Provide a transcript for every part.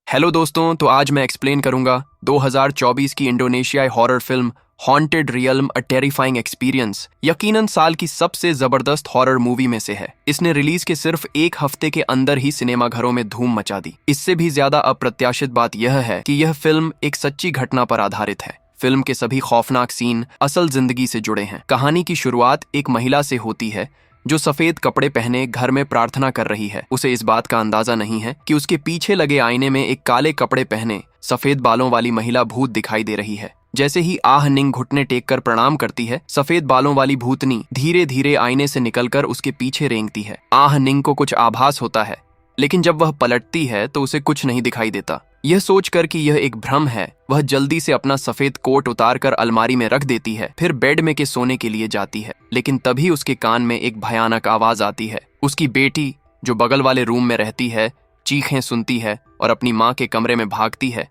Hello दोस्तों, तो आज मैं एक्सप्लेन करूंगा 2024 की इंडोनेशियाई हॉरर फिल्म हॉन्टेड रियल्म अ टेरिफाइंग एक्सपीरियंस। यकीनन साल की सबसे जबरदस्त हॉरर मूवी में से है। इसने रिलीज के सिर्फ एक हफ्ते के अंदर ही सिनेमाघरों में धूम मचा दी। इससे भी ज्यादा अप्रत्याशित बात यह है कि यह फिल्म एक सच्ची घटना पर आधारित है। फिल्म के सभी खौफनाक सीन असल जिंदगी से जुड़े हैं। कहानी की शुरुआत एक महिला से होती है जो सफेद कपड़े पहने घर में प्रार्थना कर रही है। उसे इस बात का अंदाजा नहीं है कि उसके पीछे लगे आईने में एक काले कपड़े पहने सफेद बालों वाली महिला भूत दिखाई दे रही है। जैसे ही आह निंग घुटने टेक कर प्रणाम करती है, सफेद बालों वाली भूतनी धीरे धीरे आईने से निकलकर उसके पीछे रेंगती है। आह निंग को कुछ आभास होता है, लेकिन जब वह पलटती है तो उसे कुछ नहीं दिखाई देता। यह सोचकर कि यह एक भ्रम है, वह जल्दी से अपना सफेद कोट उतारकर अलमारी में रख देती है। फिर बेड में के सोने के लिए जाती है, लेकिन तभी उसके कान में एक भयानक आवाज आती है। उसकी बेटी जो बगल वाले रूम में रहती है चीखें सुनती है और अपनी माँ के कमरे में भागती है,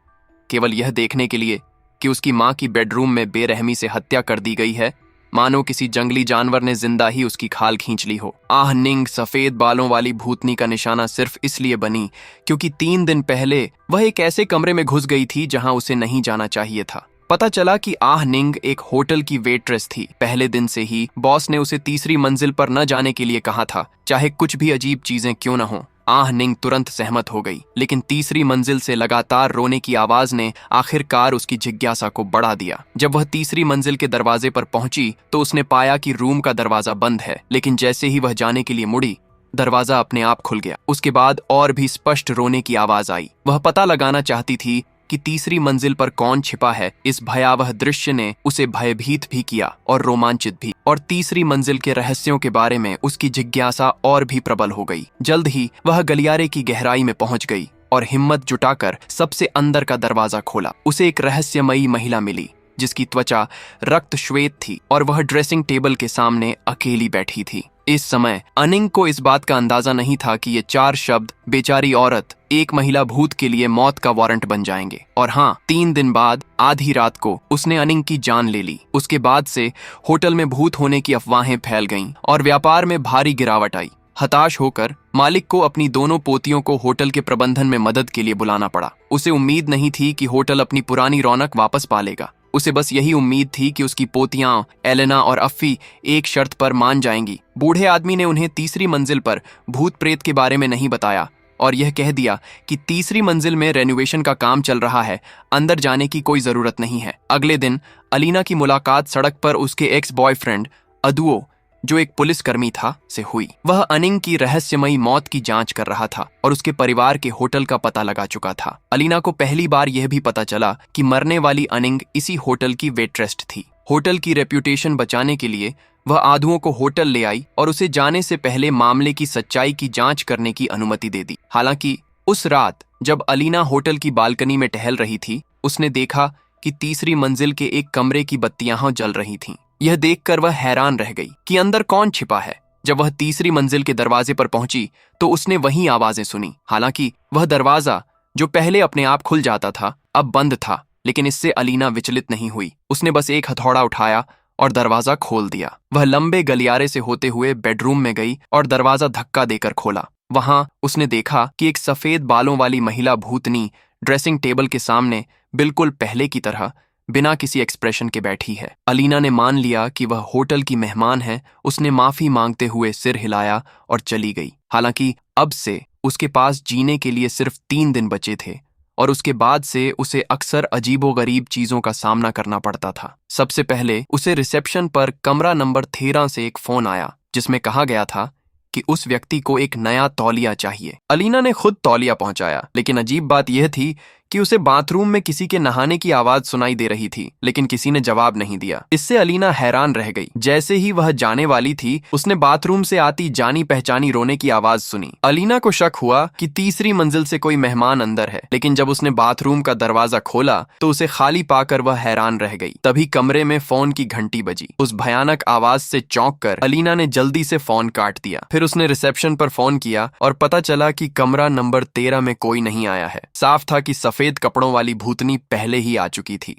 केवल यह देखने के लिए कि उसकी माँ की बेडरूम में बेरहमी से हत्या कर दी गई है, मानो किसी जंगली जानवर ने जिंदा ही उसकी खाल खींच ली हो। आह निंग सफेद बालों वाली भूतनी का निशाना सिर्फ इसलिए बनी क्योंकि 3 दिन पहले वह एक ऐसे कमरे में घुस गई थी जहां उसे नहीं जाना चाहिए था। पता चला कि आह निंग एक होटल की वेट्रेस थी। पहले दिन से ही बॉस ने उसे तीसरी मंजिल पर न जाने के लिए कहा था, चाहे कुछ भी अजीब चीजें क्यों न हो। आह निंग तुरंत सहमत हो गई, लेकिन तीसरी मंजिल से लगातार रोने की आवाज ने आखिरकार उसकी जिज्ञासा को बढ़ा दिया। जब वह तीसरी मंजिल के दरवाजे पर पहुंची तो उसने पाया कि रूम का दरवाजा बंद है, लेकिन जैसे ही वह जाने के लिए मुड़ी, दरवाजा अपने आप खुल गया। उसके बाद और भी स्पष्ट रोने की आवाज आई। वह पता लगाना चाहती थी कि तीसरी मंजिल पर कौन छिपा है। इस भयावह दृश्य ने उसे भयभीत भी किया और रोमांचित भी, और तीसरी मंजिल के रहस्यों के बारे में उसकी जिज्ञासा और भी प्रबल हो गई। जल्द ही वह गलियारे की गहराई में पहुंच गई और हिम्मत जुटाकर सबसे अंदर का दरवाजा खोला। उसे एक रहस्यमयी महिला मिली जिसकी त्वचा रक्त श्वेत थी और वह ड्रेसिंग टेबल के सामने अकेली बैठी थी। इस समय अनिंग को इस बात का अंदाजा नहीं था कि ये 4 शब्द बेचारी औरत एक महिला भूत के लिए मौत का वारंट बन जाएंगे। और हाँ, 3 दिन बाद आधी रात को उसने अनिंग की जान ले ली। उसके बाद से होटल में भूत होने की अफवाहें फैल गईं और व्यापार में भारी गिरावट आई। हताश होकर मालिक को अपनी दोनों पोतियों को होटल के प्रबंधन में मदद के लिए बुलाना पड़ा। उसे उम्मीद नहीं थी कि होटल अपनी पुरानी रौनक वापस पालेगा। उसे बस यही उम्मीद थी कि उसकी पोतियां एलेना और अफ्फी एक शर्त पर मान जाएंगी। बूढ़े आदमी ने उन्हें तीसरी मंजिल पर भूत प्रेत के बारे में नहीं बताया और यह कह दिया कि तीसरी मंजिल में रेनोवेशन का काम चल रहा है, अंदर जाने की कोई जरूरत नहीं है। अगले दिन अलीना की मुलाकात सड़क पर उसके एक्स बॉयफ्रेंड अदुओ, जो एक पुलिसकर्मी था, से हुई। वह अनिंग की रहस्यमयी मौत की जांच कर रहा था और उसके परिवार के होटल का पता लगा चुका था। अलीना को पहली बार यह भी पता चला कि मरने वाली अनिंग इसी होटल की वेट्रेस थी। होटल की रेप्यूटेशन बचाने के लिए वह आधुओं को होटल ले आई और उसे जाने से पहले मामले की सच्चाई की जांच करने की अनुमति दे दी। हालांकि उस रात जब अलीना होटल की बालकनी में टहल रही थी, उसने देखा कि तीसरी मंजिल के एक कमरे की बत्तियां जल रही थीं। यह देखकर वह हैरान रह गई कि अंदर कौन छिपा है। जब वह तीसरी मंजिल के दरवाजे पर पहुंची तो उसने वही आवाजें सुनी। हालांकि वह दरवाजा जो पहले अपने आप खुल जाता था अब बंद था, लेकिन इससे अलीना विचलित नहीं हुई। उसने बस एक हथौड़ा उठाया और दरवाजा खोल दिया। वह लंबे गलियारे से होते हुए बेडरूम में गई और दरवाजा धक्का देकर खोला। वहां उसने देखा कि एक सफेद बालों वाली महिला भूतनी ड्रेसिंग टेबल के सामने बिल्कुल पहले की तरह बिना किसी एक्सप्रेशन के बैठी है। अलीना ने मान लिया कि वह होटल की मेहमान है। उसने माफी मांगते हुए सिर हिलाया और चली गई। हालांकि अब से उसके पास जीने के लिए सिर्फ 3 दिन बचे थे और उसके बाद से उसे अक्सर अजीबोगरीब चीजों का सामना करना पड़ता था। सबसे पहले उसे रिसेप्शन पर कमरा नंबर 13 से एक फोन आया जिसमें कहा गया था कि उस व्यक्ति को एक नया तौलिया चाहिए। अलीना ने खुद तौलिया पहुंचाया, लेकिन अजीब बात यह थी कि उसे बाथरूम में किसी के नहाने की आवाज सुनाई दे रही थी, लेकिन किसी ने जवाब नहीं दिया। इससे अलीना हैरान रह गई। जैसे ही वह जाने वाली थी, उसने बाथरूम से आती जानी पहचानी रोने की आवाज सुनी। अलीना को शक हुआ कि तीसरी मंजिल से कोई मेहमान अंदर है, लेकिन जब उसने बाथरूम का दरवाजा खोला तो उसे खाली पाकर वह हैरान रह गई। तभी कमरे में फोन की घंटी बजी। उस भयानक आवाज से चौंक कर अलीना ने जल्दी से फोन काट दिया। फिर उसने रिसेप्शन पर फोन किया और पता चला कि कमरा नंबर 13 में कोई नहीं आया है। साफ था कि सफेद कपड़ों वाली भूतनी पहले ही आ चुकी थी।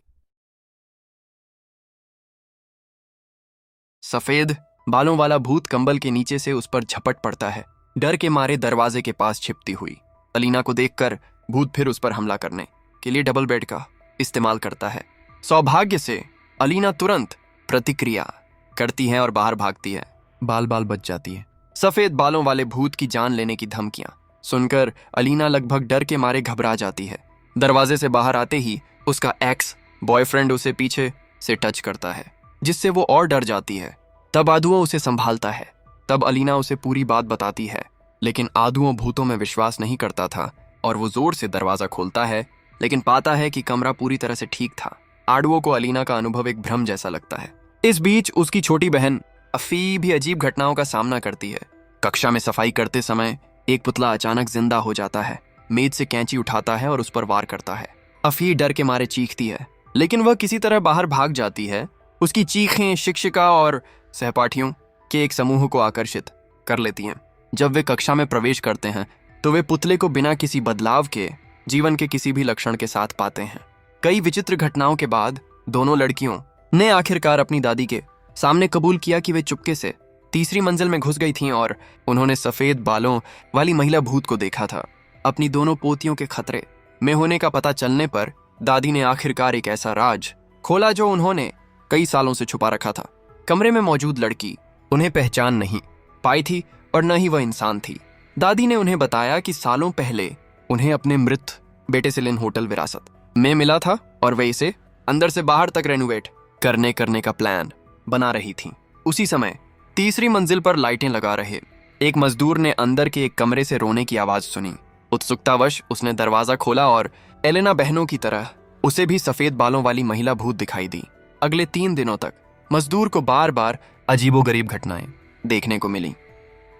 सफेद बालों वाला भूत कंबल के नीचे से उस पर झपट पड़ता है, डर के मारे दरवाजे के पास छिपती हुई। अलीना को देखकर भूत फिर उस पर हमला करने के लिए डबल बेड का इस्तेमाल करता है। सौभाग्य से अलीना तुरंत प्रतिक्रिया करती है और बाहर भागती है। बाल बाल बच जाती है। सफेद बालों वाले भूत की जान लेने की धमकियां सुनकर अलीना लगभग डर के मारे घबरा जाती है। दरवाजे से बाहर आते ही उसका एक्स बॉयफ्रेंड उसे पीछे से टच करता है, जिससे वो और डर जाती है। तब आदुओं उसे संभालता है। तब अलीना उसे पूरी बात बताती है, लेकिन आदुओं भूतों में विश्वास नहीं करता था और वो जोर से दरवाजा खोलता है, लेकिन पाता है कि कमरा पूरी तरह से ठीक था। आडुओं को अलीना का अनुभव एक भ्रम जैसा लगता है। इस बीच उसकी छोटी बहन अफी भी अजीब घटनाओं का सामना करती है। कक्षा में सफाई करते समय एक पुतला अचानक जिंदा हो जाता है। मेज से कैंची उठाता है और उस पर वार करता है। अफी डर के मारे चीखती है, लेकिन वह किसी तरह बाहर भाग जाती है। उसकी चीखें शिक्षिका और सहपाठियों के एक समूह को आकर्षित कर लेती हैं। जब वे कक्षा में प्रवेश करते हैं तो वे पुतले को बिना किसी बदलाव के जीवन के किसी भी लक्षण के साथ पाते हैं। कई विचित्र घटनाओं के बाद दोनों लड़कियों ने आखिरकार अपनी दादी के सामने कबूल किया कि वे चुपके से तीसरी मंजिल में घुस गई थीं और उन्होंने सफेद बालों वाली महिला भूत को देखा था। अपनी दोनों पोतियों के खतरे में होने का पता चलने पर दादी ने आखिरकार एक ऐसा राज खोला जो उन्होंने कई सालों से छुपा रखा था। कमरे में मौजूद लड़की उन्हें पहचान नहीं पाई थी और न ही वह इंसान थी। दादी ने उन्हें बताया कि सालों पहले उन्हें अपने मृत बेटे से लिन होटल विरासत में मिला था और वे इसे अंदर से बाहर तक रेनोवेट करने का प्लान बना रही थी। उसी समय तीसरी मंजिल पर लाइटें लगा रहे एक मजदूर ने अंदर के एक कमरे से रोने की आवाज सुनी। उत्सुकतावश उसने दरवाजा खोला और एलेना बहनों की तरह उसे भी सफेद बालों वाली महिला भूत दिखाई दी। अगले 3 दिनों तक मजदूर को बार बार अजीबोगरीब घटनाएं देखने को मिली।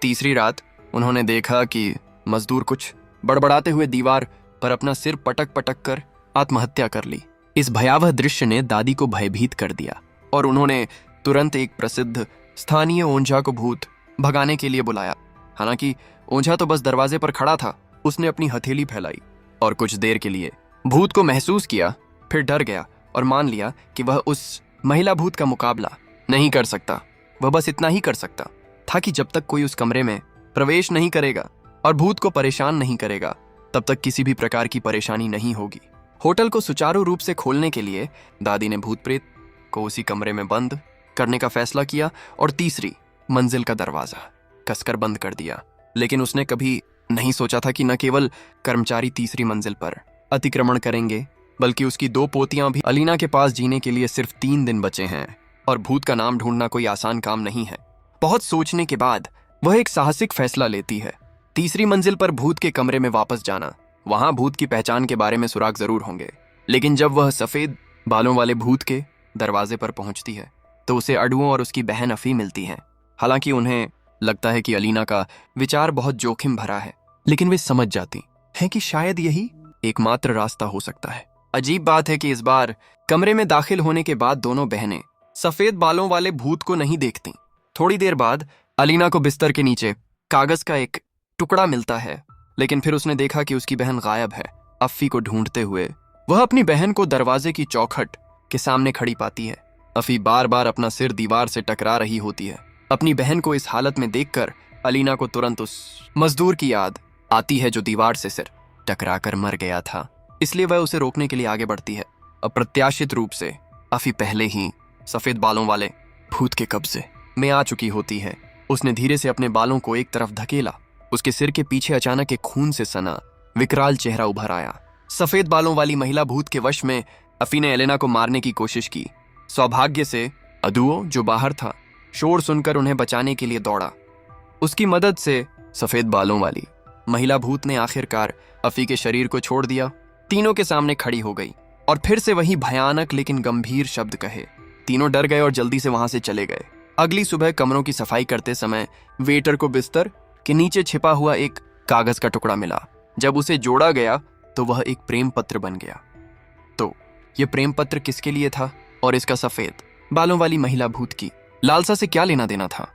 तीसरी रात उन्होंने देखा कि मजदूर कुछ बड़बड़ाते हुए दीवार पर अपना सिर पटक पटक कर आत्महत्या कर ली। इस भयावह दृश्य ने दादी को भयभीत कर दिया और उन्होंने तुरंत एक प्रसिद्ध स्थानीय ओंझा को भूत भगाने के लिए बुलाया। हालांकि ओंझा तो बस दरवाजे पर खड़ा था। उसने अपनी हथेली फैलाई और कुछ देर के लिए भूत को महसूस किया, फिर डर गया और मान लिया कि वह उस महिला भूत का मुकाबला नहीं कर सकता। वह बस इतना ही कर सकता था कि जब तक कोई उस कमरे में प्रवेश नहीं करेगा और भूत को परेशान नहीं करेगा, तब तक किसी भी प्रकार की परेशानी नहीं होगी। होटल को सुचारू रूप से खोलने के लिए दादी ने भूत प्रेत को उसी कमरे में बंद करने का फैसला किया और तीसरी मंजिल का दरवाजा कसकर बंद कर दिया। लेकिन उसने कभी नहीं सोचा था कि न केवल कर्मचारी तीसरी मंजिल पर अतिक्रमण करेंगे, बल्कि उसकी 2 पोतियां भी। अलीना के पास जीने के लिए सिर्फ 3 दिन बचे हैं और भूत का नाम ढूंढना कोई आसान काम नहीं है। बहुत सोचने के बाद वह एक साहसिक फैसला लेती है। तीसरी मंजिल पर भूत के कमरे में वापस जाना। वहां भूत की पहचान के बारे में सुराग जरूर होंगे। लेकिन जब वह सफेद बालों वाले भूत के दरवाजे पर पहुंचती है तो उसे अडुओं और उसकी बहन अफी मिलती हैं। हालांकि उन्हें लगता है कि अलीना का विचार बहुत जोखिम भरा है, लेकिन वे समझ जाती हैं कि शायद यही एकमात्र रास्ता हो सकता है। अजीब बात है कि इस बार कमरे में दाखिल होने के बाद दोनों बहनें सफेद बालों वाले भूत को नहीं देखती। थोड़ी देर बाद अलीना को बिस्तर के नीचे कागज का एक टुकड़ा मिलता है, लेकिन फिर उसने देखा कि उसकी बहन गायब है। अफी को ढूंढते हुए वह अपनी बहन को दरवाजे की चौखट के सामने खड़ी पाती है। अफी बार बार अपना सिर दीवार से टकरा रही होती है। अपनी बहन को इस हालत में देखकर अलीना को तुरंत उस मजदूर की याद आती है जो दीवार से सिर टकराकर मर गया था। इसलिए वह उसे रोकने के लिए आगे बढ़ती है। अप्रत्याशित रूप से अफी पहले ही सफेद बालों वाले भूत के कब्जे में आ चुकी होती है। उसने धीरे से अपने बालों को एक तरफ धकेला। उसके सिर के पीछे अचानक एक खून से सना विकराल चेहरा उभर आया। सफेद बालों वाली महिला भूत के वश में अफी ने एलेना को मारने की कोशिश की। सौभाग्य से अदुओ जो बाहर था शोर सुनकर उन्हें बचाने के लिए दौड़ा। उसकी मदद से सफेद बालों वाली महिला भूत ने आखिरकार अफी के शरीर को छोड़ दिया, तीनों के सामने खड़ी हो गई और फिर से वही भयानक लेकिन गंभीर शब्द कहे। तीनों डर गए और जल्दी से वहां से चले गए। अगली सुबह कमरों की सफाई करते समय वेटर को बिस्तर के नीचे छिपा हुआ एक कागज का टुकड़ा मिला। जब उसे जोड़ा गया तो वह एक प्रेम पत्र बन गया। तो यह प्रेम पत्र किसके लिए था और इसका सफेद बालों वाली महिला भूत की लालसा से क्या लेना देना था?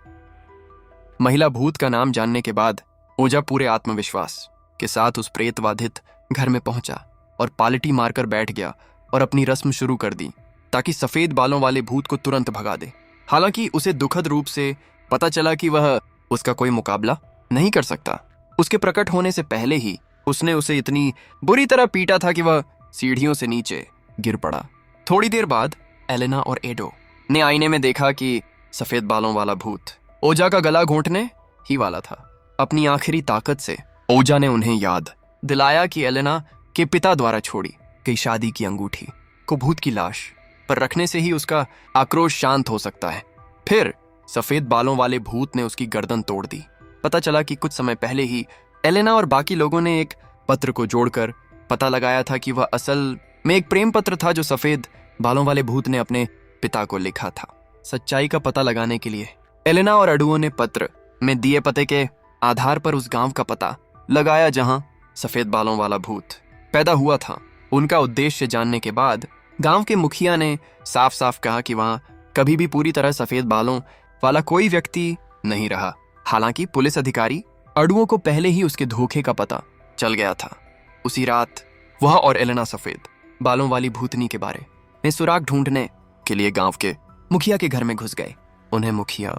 महिला भूत का नाम जानने के बाद ओझा पूरे आत्मविश्वास के साथ उस प्रेतवाधित घर में पहुंचा और पालटी मारकर बैठ गया और अपनी रस्म शुरू कर दी ताकि सफेद बालों वाले भूत को तुरंत भगा दे। हालांकि उसे दुखद रूप से पता चला कि वह उसका कोई मुकाबला नहीं कर सकता। उसके प्रकट होने से पहले ही उसने उसे इतनी बुरी तरह पीटा था कि वह सीढ़ियों से नीचे गिर पड़ा। थोड़ी देर बाद एलेना और एडो ने आईने में देखा कि सफेद बालों वाला भूत ओजा का गला घोंटने ही वाला था। अपनी आखिरी ताकत से ओजा ने उन्हें याद दिलाया कि एलेना के पिता द्वारा छोड़ी गई शादी की अंगूठी को भूत की लाश पर रखने से ही उसका आक्रोश शांत हो सकता है। फिर सफेद बालों वाले भूत ने उसकी गर्दन तोड़ दी। पता चला कि कुछ समय पहले ही एलेना और बाकी लोगों ने एक पत्र को जोड़कर पता लगाया था कि वह असल में एक प्रेम पत्र था जो सफेद बालों वाले भूत ने अपने पिता को लिखा था। सच्चाई का पता लगाने के लिए एलेना और अडुओ ने पत्र में दिए पते के आधार पर उस गांव का पता लगाया जहां सफेद बालों वाला भूत पैदा हुआ था। उनका उद्देश्य जानने के बाद गांव के मुखिया ने साफ साफ कहा कि वहां कभी भी पूरी तरह सफेद बालों वाला कोई व्यक्ति नहीं रहा। हालांकि पुलिस अधिकारी अडुओं को पहले ही उसके धोखे का पता चल गया था। उसी रात वह और एलेना सफेद बालों वाली भूतनी के बारे में सुराग ढूंढने के लिए गांव के मुखिया के घर में घुस गए। उन्हें मुखिया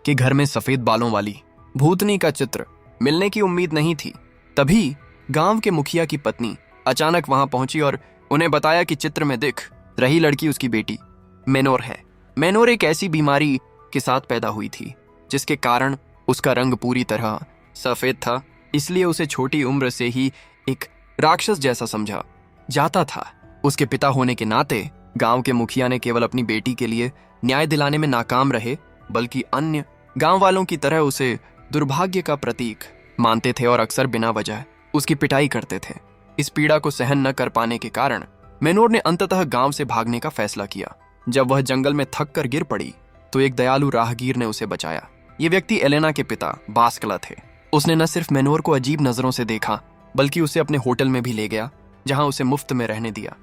के घर में सफेद बालों वाली भूतनी का चित्र मिलने की उम्मीद नहीं थी। तभी गांव के मुखिया की पत्नी अचानक वहां पहुंची और उन्हें बताया कि चित्र में दिख रही लड़की उसकी बेटी मेनोर है। मेनोर एक ऐसी बीमारी के साथ पैदा हुई थी जिसके कारण उसका रंग पूरी तरह सफेद था, इसलिए उसे छोटी उम्र से ही एक राक्षस जैसा समझा जाता था। उसके पिता होने के नाते गांव के मुखिया ने केवल अपनी बेटी के लिए न्याय दिलाने में नाकाम रहे, बल्कि अन्य गांव वालों की तरह उसे दुर्भाग्य का प्रतीक मानते थे और अक्सर बिना वजह उसकी पिटाई करते थे। इस पीड़ा को सहन न कर पाने के कारण मेनोर ने अंततः गांव से भागने का फैसला किया। जब वह जंगल में थक कर गिर पड़ी तो एक दयालु राहगीर ने उसे बचाया। ये व्यक्ति एलेना के पिता बास्कला थे। उसने न सिर्फ मेनोर को अजीब नजरों से देखा, बल्कि उसे अपने होटल में भी ले गया, जहां उसे मुफ्त में रहने दिया।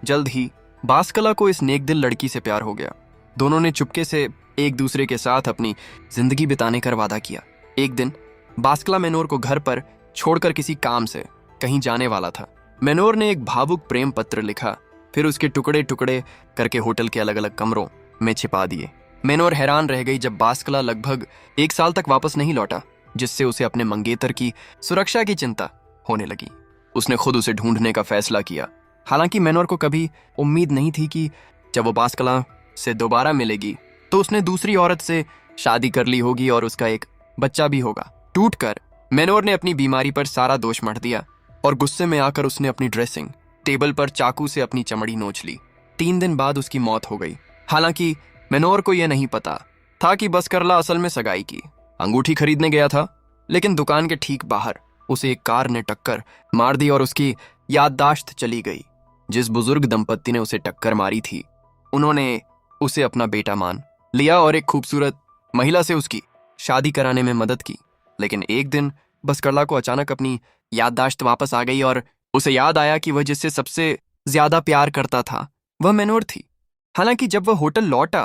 जल्द ही बास्कला को इस नेकदिल लड़की से प्यार हो गया। दोनों ने चुपके से एक दूसरे के साथ अपनी जिंदगी बिताने का वादा किया। एक दिन बास्कला मेनोर को घर पर छोड़कर किसी काम से कहीं जाने वाला था। मेनोर ने एक भावुक प्रेम पत्र लिखा, फिर उसके टुकड़े टुकड़े करके होटल के अलग अलग कमरों में छिपा दिए। मेनोर हैरान रह गई जब बास्कला लगभग 1 साल तक वापस नहीं लौटा, जिससे उसे अपने मंगेतर की सुरक्षा की चिंता होने लगी। उसने खुद उसे ढूंढने का फैसला किया। हालांकि मेनोर को कभी उम्मीद नहीं थी कि जब वो बास्कला से दोबारा मिलेगी तो उसने दूसरी औरत से शादी कर ली होगी और उसका एक बच्चा भी होगा। टूटकर मेनोर ने अपनी बीमारी पर सारा दोष मढ़ दिया और गुस्से में आकर उसने अपनी ड्रेसिंग टेबल पर चाकू से अपनी चमड़ी नोच ली। 3 दिन बाद उसकी मौत हो गई। हालांकि मेनोर को यह नहीं पता था कि बस्करला असल में सगाई की अंगूठी खरीदने गया था, लेकिन दुकान के ठीक बाहर उसे एक कार ने टक्कर मार दी और उसकी याददाश्त चली गई। जिस बुजुर्ग दंपत्ति ने उसे टक्कर मारी थी, उन्होंने उसे अपना बेटा मान लिया और एक खूबसूरत महिला से उसकी शादी कराने में मदद की। लेकिन एक दिन बस्करला को अचानक अपनी याददाश्त वापस आ गई और उसे याद आया कि वह जिससे सबसे ज्यादा प्यार करता था वह मेनोर थी। हालांकि जब वह होटल लौटा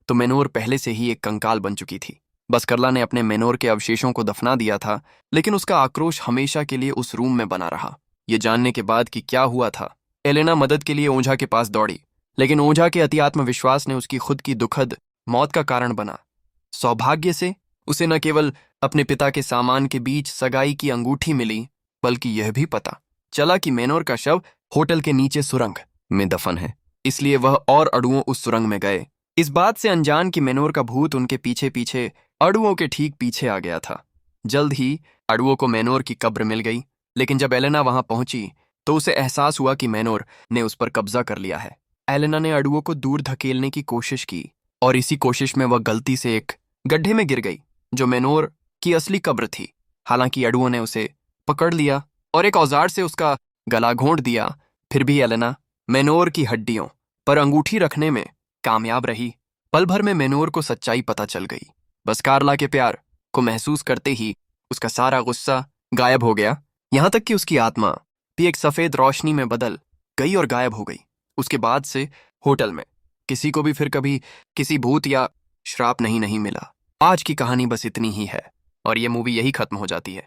तो मेनोर पहले से ही एक कंकाल बन चुकी थी। बस्करला ने अपने मेनोर के अवशेषों को दफना दिया था, लेकिन उसका आक्रोश हमेशा के लिए उस रूम में बना रहा। ये जानने के बाद कि क्या हुआ था, एलेना मदद के लिए ओझा के पास दौड़ी, लेकिन ओझा के अति आत्मविश्वास ने उसकी खुद की दुखद मौत का कारण बना। सौभाग्य से उसे न केवल अपने पिता के सामान के बीच सगाई की अंगूठी मिली, बल्कि यह भी पता चला कि मेनोर का शव होटल के नीचे सुरंग में दफन है। इसलिए वह और अडुओं उस सुरंग में गए, इस बात से अनजान कि मेनोर का भूत उनके पीछे पीछे अडुओं के ठीक पीछे आ गया था। जल्द ही अडुओं को मेनोर की कब्र मिल गई, लेकिन जब एलेना वहां पहुंची तो उसे एहसास हुआ कि मेनोर ने उस पर कब्जा कर लिया है। एलेना ने अडुओं को दूर धकेलने की कोशिश की और इसी कोशिश में वह गलती से एक गड्ढे में गिर गई जो मेनोर की असली कब्र थी। हालांकि अडुओं ने उसे पकड़ लिया और एक औजार से उसका गला घोंट दिया। फिर भी एलेना मेनोर की हड्डियों पर अंगूठी रखने में कामयाब रही। पल भर में मेनोर को सच्चाई पता चल गई। बस्कारला के प्यार को महसूस करते ही उसका सारा गुस्सा गायब हो गया, यहां तक कि उसकी आत्मा भी एक सफेद रोशनी में बदल गई और गायब हो गई। उसके बाद से होटल में किसी को भी फिर कभी किसी भूत या श्राप नहीं मिला। आज की कहानी बस इतनी ही है और ये मूवी यही खत्म हो जाती है।